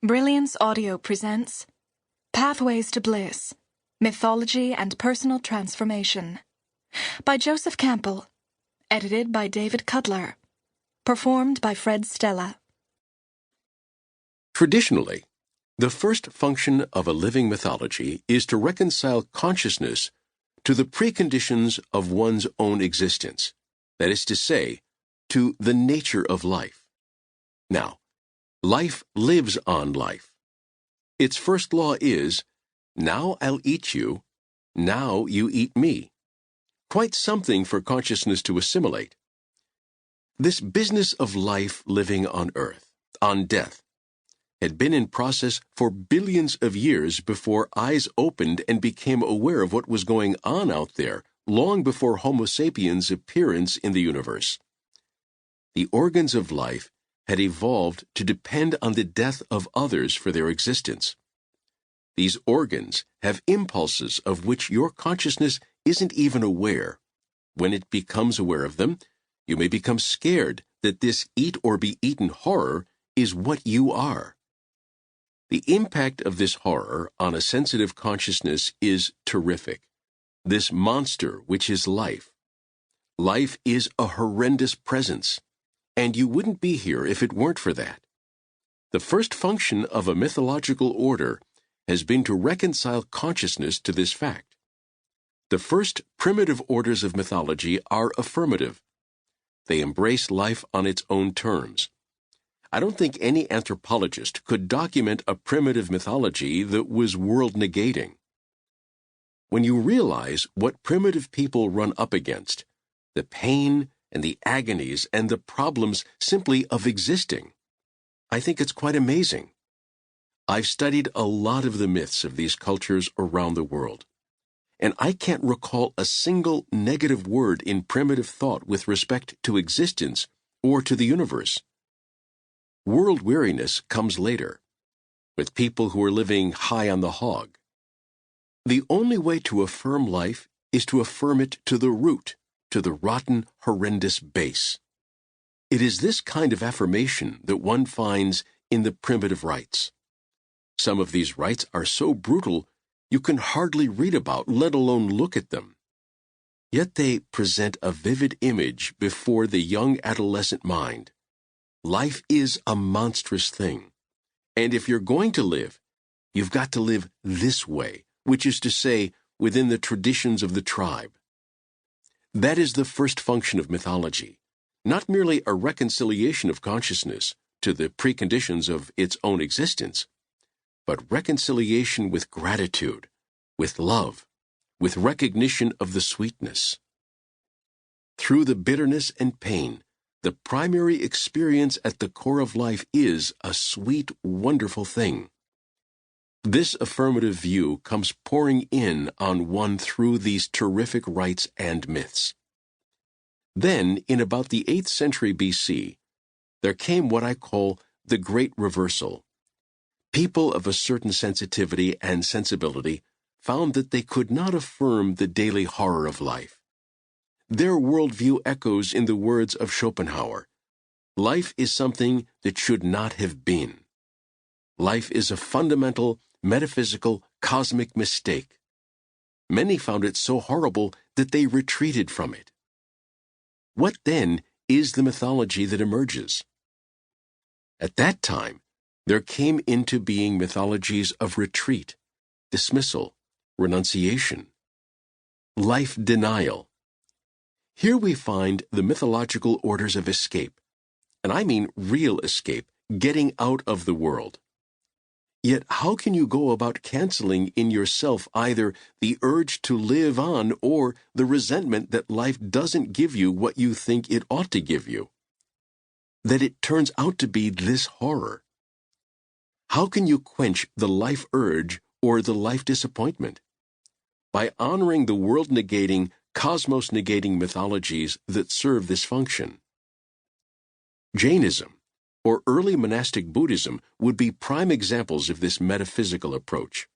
Brilliance Audio presents Pathways to Bliss, Mythology and Personal Transformation by Joseph Campbell, edited by David Cutler, performed by Fred Stella. Traditionally, the first function of a living mythology is to reconcile consciousness to the preconditions of one's own existence, that is to say, to the nature of life. Now, life lives on life. Its first law is, now I'll eat you, now you eat me. Quite something for consciousness to assimilate. This business of life living on earth, on death, had been in process for billions of years before eyes opened and became aware of what was going on out there, long before Homo sapiens' appearance in the universe. The organs of life had evolved to depend on the death of others for their existence. These organs have impulses of which your consciousness isn't even aware. When it becomes aware of them, you may become scared that this eat or be eaten horror is what you are. The impact of this horror on a sensitive consciousness is terrific. This monster which is life. Life is a horrendous presence, and you wouldn't be here if it weren't for that. The first function of a mythological order has been to reconcile consciousness to this fact. The first primitive orders of mythology are affirmative. They embrace life on its own terms. I don't think any anthropologist could document a primitive mythology that was world-negating. When you realize what primitive people run up against, the pain and the agonies and the problems simply of existing, I think it's quite amazing. I've studied a lot of the myths of these cultures around the world, and I can't recall a single negative word in primitive thought with respect to existence or to the universe. World weariness comes later, with people who are living high on the hog. The only way to affirm life is to affirm it to the root, to the rotten, horrendous base. It is this kind of affirmation that one finds in the primitive rites. Some of these rites are so brutal you can hardly read about, let alone look at them. Yet they present a vivid image before the young adolescent mind. Life is a monstrous thing, and if you're going to live, you've got to live this way, which is to say, within the traditions of the tribe. That is the first function of mythology, not merely a reconciliation of consciousness to the preconditions of its own existence, but reconciliation with gratitude, with love, with recognition of the sweetness. Through the bitterness and pain, the primary experience at the core of life is a sweet, wonderful thing. This affirmative view comes pouring in on one through these terrific rites and myths. Then, in about the 8th century BC, there came what I call the Great Reversal. People of a certain sensitivity and sensibility found that they could not affirm the daily horror of life. Their worldview echoes in the words of Schopenhauer. Life is something that should not have been. Life is a fundamental, metaphysical, cosmic mistake. Many found it so horrible that they retreated from it. What then is the mythology that emerges? At that time, there came into being mythologies of retreat, dismissal, renunciation, life denial. Here we find the mythological orders of escape, and I mean real escape, getting out of the world. Yet how can you go about canceling in yourself either the urge to live on or the resentment that life doesn't give you what you think it ought to give you? That it turns out to be this horror. How can you quench the life urge or the life disappointment? By honoring the world-negating, cosmos-negating mythologies that serve this function. Jainism, or early monastic Buddhism, would be prime examples of this metaphysical approach.